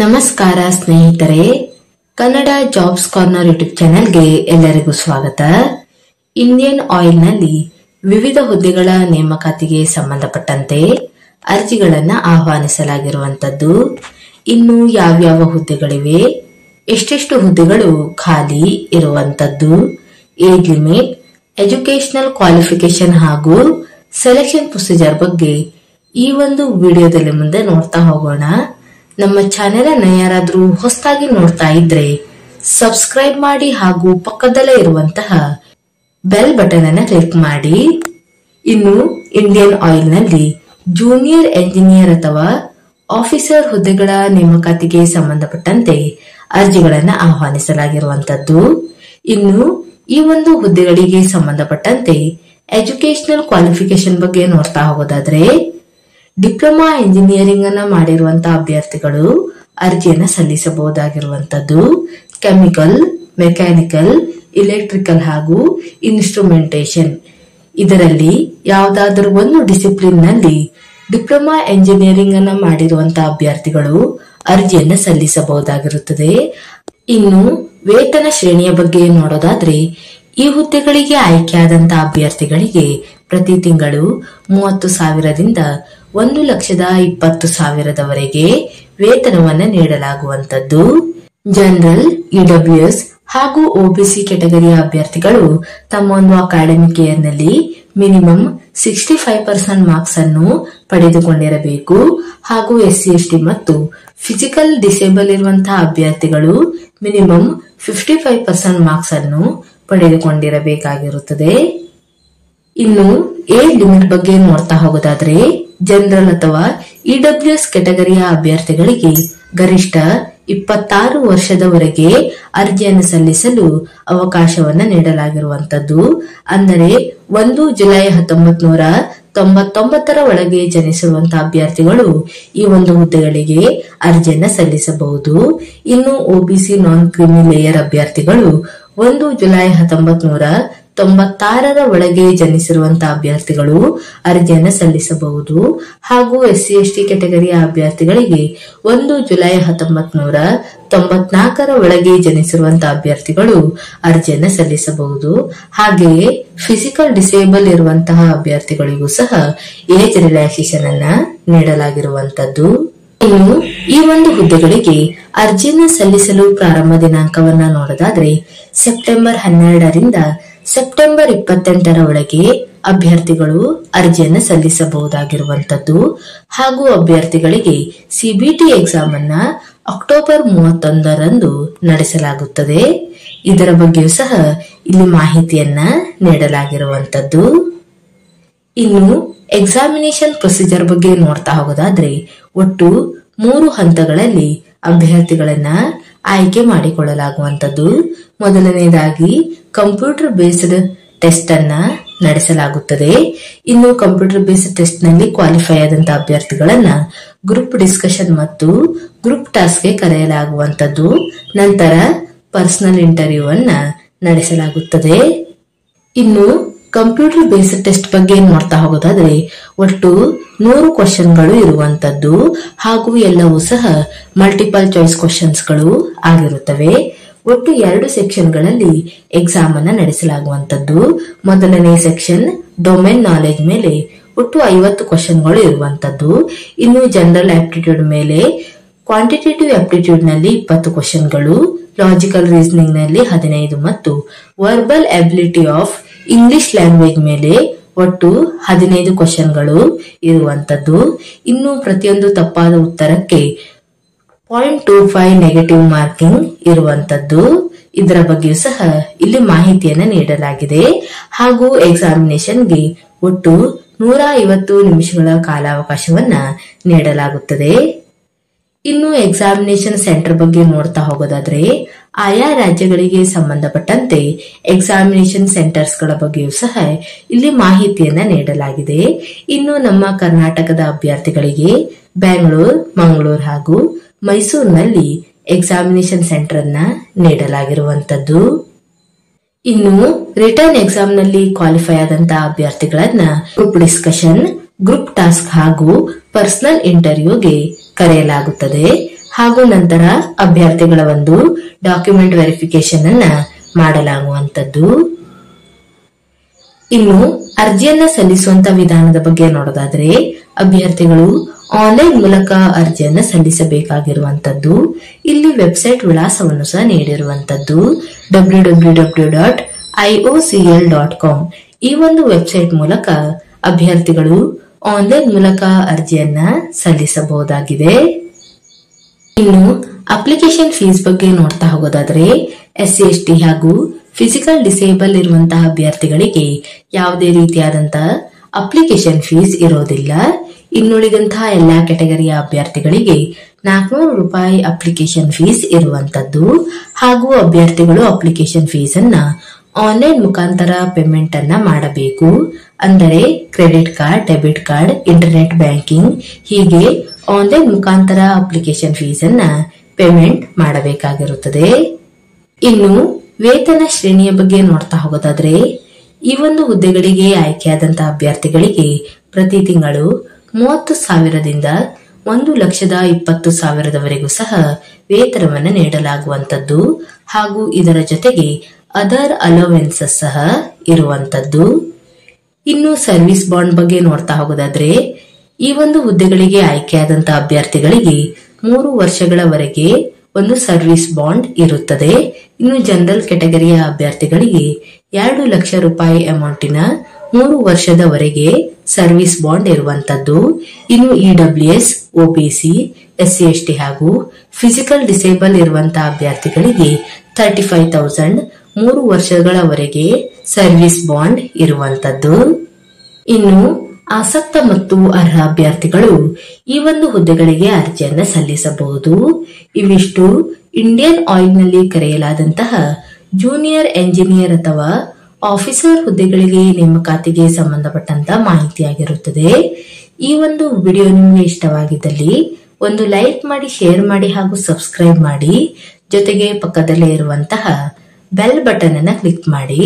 ನಮಸ್ಕಾರ ಸ್ನೇಹಿತರೆ, Kannada jobs corner YouTube ಚಾನೆಲ್ಗೆ ಎಲ್ಲರಿಗೂ ಸ್ವಾಗತ. ಇಂಡಿಯನ್ ಆಯಿಲ್ ನಲ್ಲಿ ವಿವಿಧ ಹುದ್ದೆಗಳ ನೇಮಕಾತಿಗೆ ಸಂಬಂಧಪಟ್ಟಂತೆ ಅರ್ಜಿಗಳನ್ನು ಆಹ್ವಾನಿಸಲಾಗಿರುವಂತದ್ದು. ಇನ್ನು ಯಾವ್ಯಾವ ಹುದ್ದೆಗಳಿವೆ, ಎಷ್ಟೆಷ್ಟು ಹುದ್ದೆಗಳು ಖಾಲಿ ಇರುವಂತದ್ದು, ಏಜ್ ಲಿಮಿಟ್, ಎಜುಕೇಶನಲ್ ಕ್ವಾಲಿಫಿಕೇಶನ್ ಹಾಗೂ ಸೆಲೆಕ್ಷನ್ ಪ್ರೊಸೀಜರ್ ಬಗ್ಗೆ ಈ ಒಂದು ವಿಡಿಯೋದಲ್ಲಿ ಮುಂದೆ ನೋಡ್ತಾ ಹೋಗೋಣ. ನಮ್ಮ ಚಾನೆಲ್ ಅನ್ನ ಯಾರಾದ್ರೂ ಹೊಸದಾಗಿ ನೋಡ್ತಾ ಇದ್ರೆ ಸಬ್ಸ್ಕ್ರೈಬ್ ಮಾಡಿ ಹಾಗೂ ಪಕ್ಕದಲ್ಲೇ ಇರುವಂತಹ ಬೆಲ್ ಬಟನ್ ಅನ್ನ ಕ್ಲಿಕ್ ಮಾಡಿ. ಇನ್ನು ಇಂಡಿಯನ್ ಆಯಿಲ್ ನಲ್ಲಿ ಜೂನಿಯರ್ ಎಂಜಿನಿಯರ್ ಅಥವಾ ಆಫೀಸರ್ ಹುದ್ದೆಗಳ ನೇಮಕಾತಿಗೆ ಸಂಬಂಧಪಟ್ಟಂತೆ ಅರ್ಜಿಗಳನ್ನು ಆಹ್ವಾನಿಸಲಾಗಿರುವಂತದ್ದು. ಇನ್ನು ಈ ಒಂದು ಹುದ್ದೆಗಳಿಗೆ ಸಂಬಂಧಪಟ್ಟಂತೆ ಎಜುಕೇಶನಲ್ ಕ್ವಾಲಿಫಿಕೇಶನ್ ಬಗ್ಗೆ ನೋಡ್ತಾ ಹೋಗೋದಾದ್ರೆ, ಡಿಪ್ಲೊಮಾ ಇಂಜಿನಿಯರಿಂಗ್ ಅನ್ನ ಮಾಡಿರುವಂತಹ ಅಭ್ಯರ್ಥಿಗಳು ಅರ್ಜಿಯನ್ನ ಸಲ್ಲಿಸಬಹುದಾಗಿರುವಂತದ್ದು. ಕೆಮಿಕಲ್, ಮೆಕ್ಯಾನಿಕಲ್, ಇಲೆಕ್ಟ್ರಿಕಲ್ ಹಾಗೂ ಇನ್ಸ್ಟ್ರುಮೆಂಟೇಶನ್ ಇದರಲ್ಲಿ ಯಾವುದಾದರೂ ಒಂದು ಡಿಸಿಪ್ಲಿನ್ ನಲ್ಲಿ ಡಿಪ್ಲೊಮಾ ಇಂಜಿನಿಯರಿಂಗ್ ಅನ್ನ ಮಾಡಿರುವಂತಹ ಅಭ್ಯರ್ಥಿಗಳು ಅರ್ಜಿಯನ್ನ ಸಲ್ಲಿಸಬಹುದಾಗಿರುತ್ತದೆ. ಇನ್ನು ವೇತನ ಶ್ರೇಣಿಯ ಬಗ್ಗೆ ನೋಡೋದಾದ್ರೆ, ಈ ಹುದ್ದೆಗಳಿಗೆ ಆಯ್ಕೆಯಾದಂತಹ ಅಭ್ಯರ್ಥಿಗಳಿಗೆ ಪ್ರತಿ ತಿಂಗಳು 30,000ದಿಂದ 1,20,000 ವೇತನವನ್ನು ನೀಡಲಾಗುವಂತದ್ದು. ಜನರಲ್, ಇಡಬ್ಲ್ಯೂಎಸ್ ಹಾಗೂ ಒಬಿಸಿ ಕೆಟಗರಿಯ ಅಭ್ಯರ್ಥಿಗಳು ತಮ್ಮ ಒಂದು ಅಕಾಡೆಮಿಕ್ ಇಯರ್ ನಲ್ಲಿ ಮಿನಿಮಮ್ 65% ಮಾರ್ಕ್ಸ್ ಅನ್ನು ಪಡೆದುಕೊಂಡಿರಬೇಕು ಹಾಗೂ ಎಸ್ಸಿ ಎಸ್ಟಿ ಮತ್ತು ಫಿಸಿಕಲ್ ಡಿಸೇಬಲ್ ಇರುವಂತಹ ಅಭ್ಯರ್ಥಿಗಳು ಮಿನಿಮಮ್ 55% ಮಾರ್ಕ್ಸ್ ಅನ್ನು ಪಡೆದುಕೊಂಡಿರಬೇಕಾಗಿರುತ್ತದೆ. ಇನ್ನು ಏಜ್ ಲಿಮಿಟ್ ಬಗ್ಗೆ ನೋಡ್ತಾ ಹೋಗೋದಾದ್ರೆ, ಜನರಲ್ ಅಥವಾ ಇಡಬ್ಲ್ಯೂಎಸ್ ಕೆಟಗರಿಯ ಅಭ್ಯರ್ಥಿಗಳಿಗೆ ಗರಿಷ್ಠ 26 ವರ್ಷದವರೆಗೆ ಅರ್ಜಿಯನ್ನು ಸಲ್ಲಿಸಲು ಅವಕಾಶವನ್ನ ನೀಡಲಾಗಿರುವಂತದ್ದು. ಅಂದರೆ 1 ಜುಲೈ 1999 ಒಳಗೆ ಜನಿಸಿರುವಂತಹ ಅಭ್ಯರ್ಥಿಗಳು ಈ ಒಂದು ಹುದ್ದೆಗಳಿಗೆ ಅರ್ಜಿಯನ್ನ ಸಲ್ಲಿಸಬಹುದು. ಇನ್ನು ಒಬಿಸಿ ನಾನ್ ಕ್ರಿಮಿ ಲೇಯರ್ ಅಭ್ಯರ್ಥಿಗಳು 1 ಜುಲೈ 1996 ಒಳಗೆ ಜನಿಸಿರುವಂತಹ ಅಭ್ಯರ್ಥಿಗಳು ಅರ್ಜಿಯನ್ನು ಸಲ್ಲಿಸಬಹುದು ಹಾಗೂ ಎಸ್ಸಿ ಎಸ್ಟಿ ಕೆಟಗರಿಯ ಅಭ್ಯರ್ಥಿಗಳಿಗೆ 1 ಜುಲೈ 1994 ಒಳಗೆ ಜನಿಸಿರುವಂತಹ ಅಭ್ಯರ್ಥಿಗಳು ಅರ್ಜಿಯನ್ನು ಸಲ್ಲಿಸಬಹುದು. ಹಾಗೆಯೇ ಫಿಸಿಕಲ್ ಡಿಸೇಬಲ್ ಇರುವಂತಹ ಅಭ್ಯರ್ಥಿಗಳಿಗೂ ಸಹ ಏಜ್ ರಿಲ್ಯಾಕ್ಸೇಷನ್ ಅನ್ನ ನೀಡಲಾಗಿರುವಂತದ್ದು. ಇನ್ನು ಈ ಒಂದು ಹುದ್ದೆಗಳಿಗೆ ಅರ್ಜಿಯನ್ನು ಸಲ್ಲಿಸಲು ಪ್ರಾರಂಭ ದಿನಾಂಕವನ್ನ ನೋಡೋದಾದ್ರೆ, ಸೆಪ್ಟೆಂಬರ್ 12ರಿಂದ ಸೆಪ್ಟೆಂಬರ್ 28 ಒಳಗೆ ಅಭ್ಯರ್ಥಿಗಳು ಅರ್ಜಿಯನ್ನು ಸಲ್ಲಿಸಬಹುದಾಗಿರುವಂತದ್ದು ಹಾಗೂ ಅಭ್ಯರ್ಥಿಗಳಿಗೆ ಸಿಬಿಟಿ ಎಕ್ಸಾಮ್ ಅನ್ನ ಅಕ್ಟೋಬರ್ 31ರಂದು ನಡೆಸಲಾಗುತ್ತದೆ. ಇದರ ಬಗ್ಗೆಯೂ ಸಹ ಇಲ್ಲಿ ಮಾಹಿತಿಯನ್ನ ನೀಡಲಾಗಿರುವಂತದ್ದು. ಇನ್ನು ಎಕ್ಸಾಮಿನೇಷನ್ ಪ್ರೊಸೀಜರ್ ಬಗ್ಗೆ ನೋಡ್ತಾ ಹೋಗೋದಾದ್ರೆ, ಒಟ್ಟು 3 ಹಂತಗಳಲ್ಲಿ ಅಭ್ಯರ್ಥಿಗಳನ್ನ ಆಯ್ಕೆ ಮಾಡಿಕೊಳ್ಳಲಾಗುವಂತದ್ದು. ಮೊದಲನೇದಾಗಿ ಕಂಪ್ಯೂಟರ್ ಬೇಸ್ಡ್ ಟೆಸ್ಟ್ ಅನ್ನ ನಡೆಸಲಾಗುತ್ತದೆ. ಇನ್ನು ಕಂಪ್ಯೂಟರ್ ಬೇಸ್ಡ್ ಟೆಸ್ಟ್ ನಲ್ಲಿ ಕ್ವಾಲಿಫೈ ಆದಂತಹ ಅಭ್ಯರ್ಥಿಗಳನ್ನ ಗ್ರೂಪ್ ಡಿಸ್ಕಷನ್ ಮತ್ತು ಗ್ರೂಪ್ ಟಾಸ್ಕ್ ಗೆ ಕರೆಯಲಾಗುವಂತದ್ದು. ನಂತರ ಪರ್ಸನಲ್ ಇಂಟರ್ವ್ಯೂ ಅನ್ನ ನಡೆಸಲಾಗುತ್ತದೆ. ಇನ್ನು ಕಂಪ್ಯೂಟರ್ ಬೇಸ್ಡ್ ಟೆಸ್ಟ್ ಬಗ್ಗೆ ನೋಡ್ತಾ ಹೋಗೋದಾದ್ರೆ, ಒಟ್ಟು 100 ಕ್ವಶನ್ಗಳು ಇರುವಂತದ್ದು ಹಾಗೂ ಎಲ್ಲವೂ ಸಹ ಮಲ್ಟಿಪಲ್ ಚಾಯ್ಸ್ ಕ್ವಶನ್ಸ್ ಗಳು ಆಗಿರುತ್ತವೆ. ಒಟ್ಟು 2 ಸೆಕ್ಷನ್ಗಳಲ್ಲಿ ಎಕ್ಸಾಮ್ ಅನ್ನ ನಡೆಸಲಾಗುವಂತದ್ದು. ಮೊದಲನೇ ಸೆಕ್ಷನ್ ಡೊಮೇನ್ ನಾಲೆಜ್ ಮೇಲೆ ಒಟ್ಟು 50 ಕ್ವಶನ್ಗಳು ಇರುವಂತದ್ದು. ಇನ್ನು ಜನರಲ್ ಆಪ್ಟಿಟ್ಯೂಡ್ ಮೇಲೆ ಕ್ವಾಂಟಿಟೇಟಿವ್ ಆಪ್ಟಿಟ್ಯೂಡ್ ನಲ್ಲಿ 20 ಕ್ವಶನ್ಗಳು, ಲಾಜಿಕಲ್ ರೀಸನಿಂಗ್ ನಲ್ಲಿ 15 ಮತ್ತು verbal ability of English language ಮೇಲೆ ಒಟ್ಟು 15 ಕ್ವಶನ್ಗಳು ಇರುವಂತದ್ದು. ಇನ್ನು ಪ್ರತಿಯೊಂದು ತಪ್ಪಾದ ಉತ್ತರಕ್ಕೆ 0.25 ನೆಗೆಟಿವ್ ಮಾರ್ಕಿಂಗ್ ಇರುವಂತದ್ದು. ಇದರ ಬಗ್ಗೆಯೂ ಸಹ ಇಲ್ಲಿ ಮಾಹಿತಿಯನ್ನ ನೀಡಲಾಗಿದೆ ಹಾಗೂ ಎಕ್ಸಾಮಿನೇಷನ್ಗೆ ಒಟ್ಟು 150 ನಿಮಿಷಗಳ ಕಾಲಾವಕಾಶವನ್ನ ನೀಡಲಾಗುತ್ತದೆ. ಇನ್ನು ಎಕ್ಸಾಮಿನೇಷನ್ ಸೆಂಟರ್ ಬಗ್ಗೆ ನೋಡ್ತಾ ಹೋಗೋದಾದ್ರೆ, ಆಯಾ ರಾಜ್ಯಗಳಿಗೆ ಸಂಬಂಧಪಟ್ಟಂತೆ ಎಕ್ಸಾಮಿನೇಷನ್ ಸೆಂಟರ್ಸ್ ಗಳ ಬಗ್ಗೆಯೂ ಸಹ ಇಲ್ಲಿ ಮಾಹಿತಿಯನ್ನ ನೀಡಲಾಗಿದೆ. ಇನ್ನು ನಮ್ಮ ಕರ್ನಾಟಕದ ಅಭ್ಯರ್ಥಿಗಳಿಗೆ ಬೆಂಗಳೂರು, ಮಂಗಳೂರು ಹಾಗೂ ಮೈಸೂರಿನಲ್ಲಿ ಎಕ್ಸಾಮಿನೇಷನ್ ಸೆಂಟರ್ ಅನ್ನ ನೀಡಲಾಗಿರುವಂತದ್ದು. ಇನ್ನು ರಿಟರ್ನ್ ಎಕ್ಸಾಮ್ ನಲ್ಲಿ ಕ್ವಾಲಿಫೈ ಆದಂತಹ ಅಭ್ಯರ್ಥಿಗಳನ್ನ ಗ್ರೂಪ್ ಡಿಸ್ಕಷನ್, ಗ್ರೂಪ್ ಟಾಸ್ಕ್ ಹಾಗೂ ಪರ್ಸನಲ್ ಇಂಟರ್ವ್ಯೂಗೆ ಕರೆಯಲಾಗುತ್ತದೆ. ಹಾಗೂ ನಂತರ ಅಭ್ಯರ್ಥಿಗಳ ಒಂದು ಡಾಕ್ಯುಮೆಂಟ್ ವೆರಿಫಿಕೇಶನ್ ಅನ್ನ ಮಾಡಲಾಗುವಂತದ್ದು. ಇನ್ನು ಅರ್ಜಿಯನ್ನ ಸಲ್ಲಿಸುವಂತ ವಿಧಾನದ ಬಗ್ಗೆ ನೋಡೋದಾದ್ರೆ ಅಭ್ಯರ್ಥಿಗಳು ಆನ್ಲೈನ್ ಮೂಲಕ ಅರ್ಜಿಯನ್ನ ಸಲ್ಲಿಸಬೇಕಾಗಿರುವಂತದ್ದು. ಇಲ್ಲಿ ವೆಬ್ಸೈಟ್ ವಿಳಾಸವನ್ನು ಸಹ ನೀಡಿರುವಂತದ್ದು www.iocl.com. ಈ ಒಂದು ವೆಬ್ಸೈಟ್ ಮೂಲಕ ಅಭ್ಯರ್ಥಿಗಳು ಆನ್ಲೈನ್ ಮೂಲಕ ಅರ್ಜಿಯನ್ನ ಸಲ್ಲಿಸಬಹುದಾಗಿದೆ. ಇನ್ನು ಅಪ್ಲಿಕೇಶನ್ ಫೀಸ್ ಬಗ್ಗೆ ನೋಡ್ತಾ ಹೋಗೋದಾದ್ರೆ SC ST ಹಾಗೂ ಫಿಸಿಕಲ್ ಡಿಸೇಬಲ್ ಇರುವಂತಹ ಅಭ್ಯರ್ಥಿಗಳಿಗೆ ಯಾವುದೇ ರೀತಿಯಾದಂತಹ ಅಪ್ಲಿಕೇಶನ್ ಫೀಸ್ ಇರೋದಿಲ್ಲ. ಇನ್ನುಳಿದಂತಹ ಎಲ್ಲಾ ಕೆಟಗರಿಯ ಅಭ್ಯರ್ಥಿಗಳಿಗೆ 400 ರೂಪಾಯಿ ಅಪ್ಲಿಕೇಶನ್ ಫೀಸ್ ಇರುವಂತದ್ದು. ಹಾಗೂ ಅಭ್ಯರ್ಥಿಗಳು ಅಪ್ಲಿಕೇಶನ್ ಫೀಸ್ ಅನ್ನ ಆನ್ಲೈನ್ ಮುಖಾಂತರ ಪೇಮೆಂಟ್ ಅನ್ನ ಮಾಡಬೇಕು. ಅಂದರೆ credit card, debit card, internet banking ಹೀಗೆ ಆನ್ಲೈನ್ ಮುಖಾಂತರ ಅಪ್ಲಿಕೇಶನ್ ಫೀಸ್ ಅನ್ನ ಪೇಮೆಂಟ್ ಮಾಡಬೇಕಾಗಿರುತ್ತದೆ. ಇನ್ನು ವೇತನ ಶ್ರೇಣಿಯ ಬಗ್ಗೆ ನೋಡ್ತಾ ಹೋಗೋದಾದ್ರೆ ಈ ಒಂದು ಹುದ್ದೆಗಳಿಗೆ ಆಯ್ಕೆಯಾದಂತಹ ಅಭ್ಯರ್ಥಿಗಳಿಗೆ ಪ್ರತಿ ತಿಂಗಳು 30,000ದಿಂದ 1,20,000ವರೆಗೂ ಸಹ ವೇತನವನ್ನು ನೀಡಲಾಗುವಂತದ್ದು. ಹಾಗೂ ಇದರ ಜೊತೆಗೆ ಅದರ್ ಅಲೋವೆನ್ಸಸ್ ಸಹ ಇರುವಂತದ್ದು. ಇನ್ನು ಸರ್ವಿಸ್ ಬಾಂಡ್ ಬಗ್ಗೆ ನೋಡ್ತಾ ಹೋಗೋದಾದ್ರೆ ಈ ಒಂದು ಹುದ್ದೆಗಳಿಗೆ ಆಯ್ಕೆಯಾದಂತಹ ಅಭ್ಯರ್ಥಿಗಳಿಗೆ 3 ವರ್ಷಗಳವರೆಗೆ ಒಂದು ಸರ್ವಿಸ್ ಬಾಂಡ್ ಇರುತ್ತದೆ. ಇನ್ನು ಜನರಲ್ ಕೆಟಗರಿಯ ಅಭ್ಯರ್ಥಿಗಳಿಗೆ 2 ಲಕ್ಷ ರೂಪಾಯಿ ಅಮೌಂಟಿನ 3 ವರ್ಷದವರೆಗೆ ಸರ್ವಿಸ್ ಬಾಂಡ್ ಇರುವಂತದ್ದು. ಇನ್ನು EWS, OBC, SC ST ಹಾಗೂ ಫಿಸಿಕಲ್ ಡಿಸೇಬಲ್ ಇರುವಂತಹ ಅಭ್ಯರ್ಥಿಗಳಿಗೆ 35,000 3 ವರ್ಷಗಳವರೆಗೆ ಸರ್ವಿಸ್ ಬಾಂಡ್ ಇರುವಂತದ್ದು. ಇನ್ನು ಆಸಕ್ತ ಮತ್ತು ಅರ್ಹ ಅಭ್ಯರ್ಥಿಗಳು ಈ ಒಂದು ಹುದ್ದೆಗಳಿಗೆ ಅರ್ಜಿಯನ್ನ ಸಲ್ಲಿಸಬಹುದು. ಇವಿಷ್ಟು ಇಂಡಿಯನ್ ಆಯಿಲ್ ನಲ್ಲಿ ಕರೆಯಲಾದಂತಹ ಜೂನಿಯರ್ ಎಂಜಿನಿಯರ್ ಅಥವಾ ಆಫೀಸರ್ ಹುದ್ದೆಗಳಿಗೆ ನೇಮಕಾತಿಗೆ ಸಂಬಂಧಪಟ್ಟಂತ ಮಾಹಿತಿಯಾಗಿರುತ್ತದೆ. ಈ ಒಂದು ವಿಡಿಯೋ ನಿಮಗೆ ಇಷ್ಟವಾಗಿದ್ದಲ್ಲಿ ಒಂದು ಲೈಕ್ ಮಾಡಿ, ಶೇರ್ ಮಾಡಿ ಹಾಗೂ ಸಬ್ಸ್ಕ್ರೈಬ್ ಮಾಡಿ. ಜೊತೆಗೆ ಪಕ್ಕದಲ್ಲೇ ಇರುವಂತಹ ಬೆಲ್ ಬಟನ್ ಅನ್ನ ಕ್ಲಿಕ್ ಮಾಡಿ.